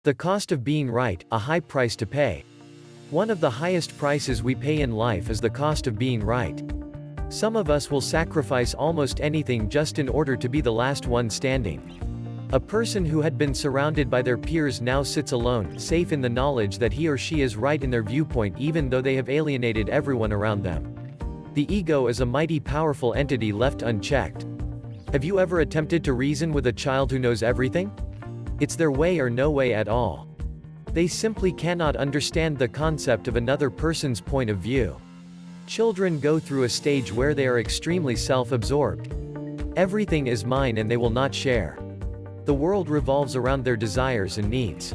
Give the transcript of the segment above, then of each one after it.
The cost of being right, a high price to pay. One of the highest prices we pay in life is the cost of being right. Some of us will sacrifice almost anything just in order to be the last one standing. A person who had been surrounded by their peers now sits alone, safe in the knowledge that he or she is right in their viewpoint even though they have alienated everyone around them. The ego is a mighty powerful entity left unchecked. Have you ever attempted to reason with a child who knows everything? It's their way or no way at all. They simply cannot understand the concept of another person's point of view. Children go through a stage where they are extremely self-absorbed. Everything is mine and they will not share. The world revolves around their desires and needs.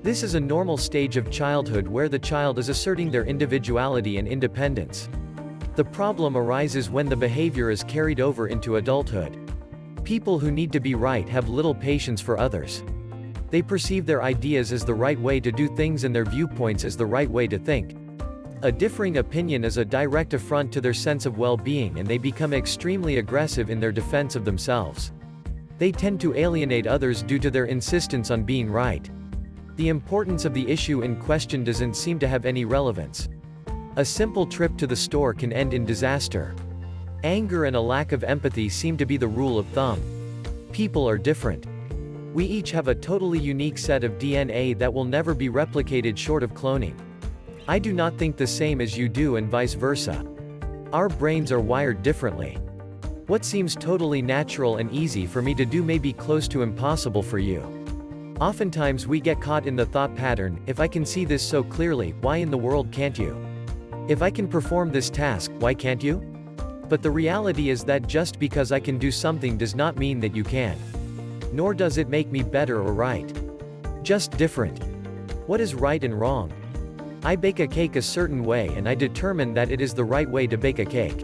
This is a normal stage of childhood where the child is asserting their individuality and independence. The problem arises when the behavior is carried over into adulthood. People who need to be right have little patience for others. They perceive their ideas as the right way to do things and their viewpoints as the right way to think. A differing opinion is a direct affront to their sense of well-being and they become extremely aggressive in their defense of themselves. They tend to alienate others due to their insistence on being right. The importance of the issue in question doesn't seem to have any relevance. A simple trip to the store can end in disaster. Anger and a lack of empathy seem to be the rule of thumb. People are different. We each have a totally unique set of DNA that will never be replicated short of cloning. I do not think the same as you do and vice versa. Our brains are wired differently. What seems totally natural and easy for me to do may be close to impossible for you. Oftentimes we get caught in the thought pattern, if I can see this so clearly, why in the world can't you? If I can perform this task, why can't you? But the reality is that just because I can do something does not mean that you can. Nor does it make me better or right. Just different. What is right and wrong? I bake a cake a certain way and I determine that it is the right way to bake a cake.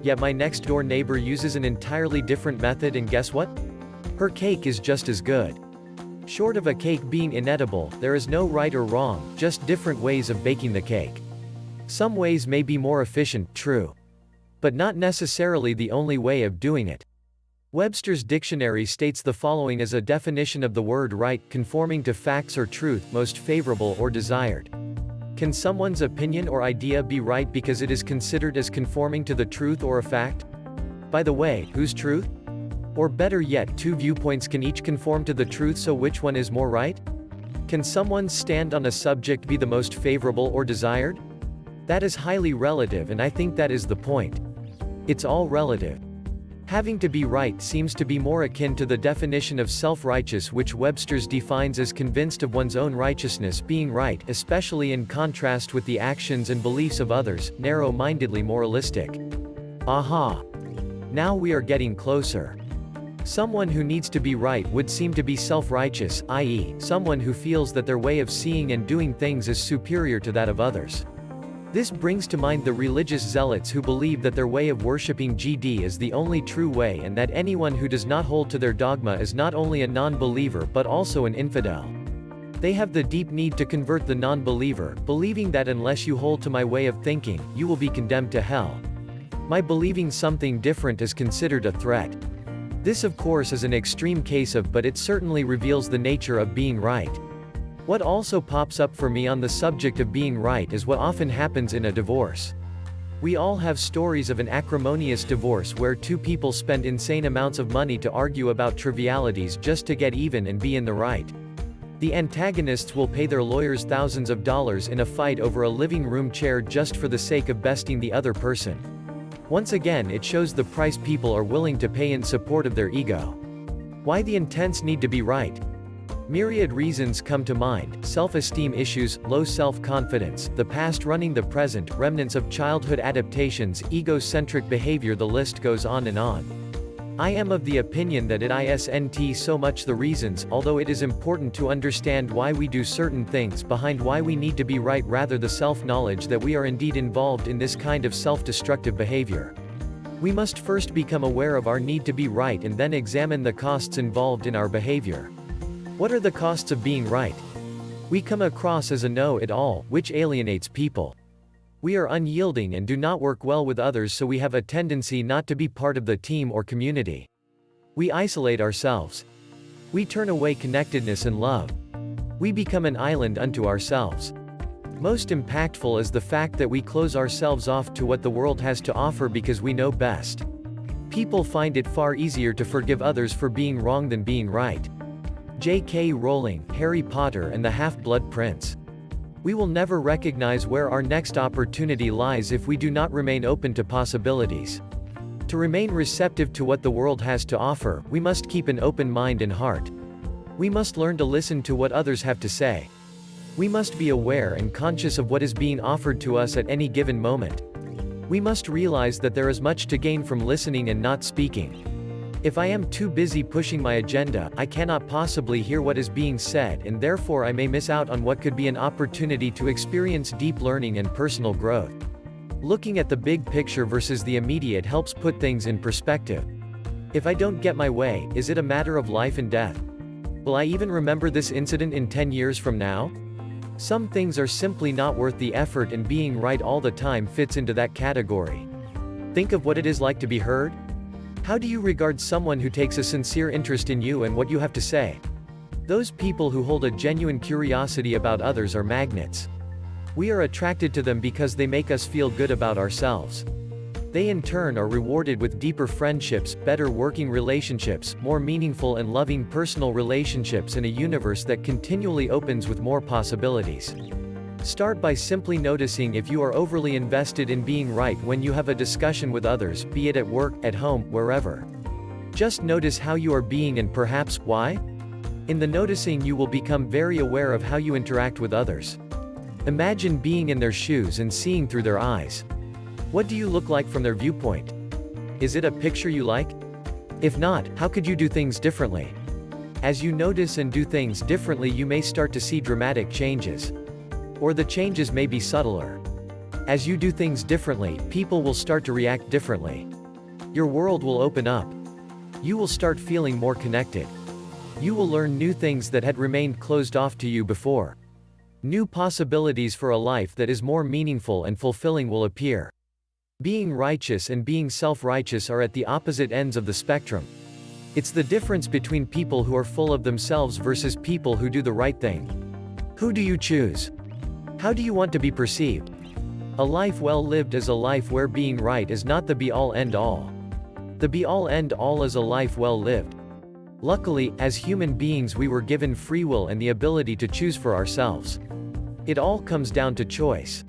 Yet my next door neighbor uses an entirely different method and guess what? Her cake is just as good. Short of a cake being inedible, there is no right or wrong, just different ways of baking the cake. Some ways may be more efficient, true. But not necessarily the only way of doing it. Webster's dictionary states the following as a definition of the word right: conforming to facts or truth, most favorable or desired. Can someone's opinion or idea be right because it is considered as conforming to the truth or a fact? By the way, whose truth? Or better yet, two viewpoints can each conform to the truth, so which one is more right? Can someone's stand on a subject be the most favorable or desired? That is highly relative, and I think that is the point. It's all relative. Having to be right seems to be more akin to the definition of self-righteous, which Webster's defines as convinced of one's own righteousness, being right, especially in contrast with the actions and beliefs of others, narrow-mindedly moralistic. Aha! Now we are getting closer. Someone who needs to be right would seem to be self-righteous, i.e., someone who feels that their way of seeing and doing things is superior to that of others. This brings to mind the religious zealots who believe that their way of worshipping GD is the only true way and that anyone who does not hold to their dogma is not only a non-believer but also an infidel. They have the deep need to convert the non-believer, believing that unless you hold to my way of thinking, you will be condemned to hell. My believing something different is considered a threat. This of course is an extreme case of, but it certainly reveals the nature of being right. What also pops up for me on the subject of being right is what often happens in a divorce. We all have stories of an acrimonious divorce where two people spend insane amounts of money to argue about trivialities just to get even and be in the right. The antagonists will pay their lawyers thousands of dollars in a fight over a living room chair just for the sake of besting the other person. Once again, it shows the price people are willing to pay in support of their ego. Why the intense need to be right? Myriad reasons come to mind: self-esteem issues, low self-confidence, the past running the present, remnants of childhood adaptations, egocentric behavior, the list goes on and on. I am of the opinion that it isn't so much the reasons, although it is important to understand why we do certain things, behind why we need to be right, rather the self-knowledge that we are indeed involved in this kind of self-destructive behavior. We must first become aware of our need to be right and then examine the costs involved in our behavior. What are the costs of being right? We come across as a know-it-all, which alienates people. We are unyielding and do not work well with others, so we have a tendency not to be part of the team or community. We isolate ourselves. We turn away connectedness and love. We become an island unto ourselves. Most impactful is the fact that we close ourselves off to what the world has to offer because we know best. People find it far easier to forgive others for being wrong than being right. J.K. Rowling, Harry Potter and the Half-Blood Prince. We will never recognize where our next opportunity lies if we do not remain open to possibilities. To remain receptive to what the world has to offer, we must keep an open mind and heart. We must learn to listen to what others have to say. We must be aware and conscious of what is being offered to us at any given moment. We must realize that there is much to gain from listening and not speaking. If I am too busy pushing my agenda, I cannot possibly hear what is being said, and therefore I may miss out on what could be an opportunity to experience deep learning and personal growth. Looking at the big picture versus the immediate helps put things in perspective. If I don't get my way, is it a matter of life and death? Will I even remember this incident in 10 years from now? Some things are simply not worth the effort, and being right all the time fits into that category. Think of what it is like to be heard. How do you regard someone who takes a sincere interest in you and what you have to say? Those people who hold a genuine curiosity about others are magnets. We are attracted to them because they make us feel good about ourselves. They in turn are rewarded with deeper friendships, better working relationships, more meaningful and loving personal relationships, and a universe that continually opens with more possibilities. Start by simply noticing if you are overly invested in being right when you have a discussion with others, be it at work, at home, wherever. Just notice how you are being and perhaps why. In the noticing, you will become very aware of how you interact with others. Imagine being in their shoes and seeing through their eyes. What do you look like from their viewpoint? Is it a picture you like? If not, how could you do things differently? As you notice and do things differently, you may start to see dramatic changes. Or the changes may be subtler. As you do things differently, people will start to react differently. Your world will open up. You will start feeling more connected. You will learn new things that had remained closed off to you before. New possibilities for a life that is more meaningful and fulfilling will appear. Being righteous and being self-righteous are at the opposite ends of the spectrum. It's the difference between people who are full of themselves versus people who do the right thing. Who do you choose? How do you want to be perceived? A life well lived is a life where being right is not the be-all end-all. The be-all end-all is a life well lived. Luckily, as human beings we were given free will and the ability to choose for ourselves. It all comes down to choice.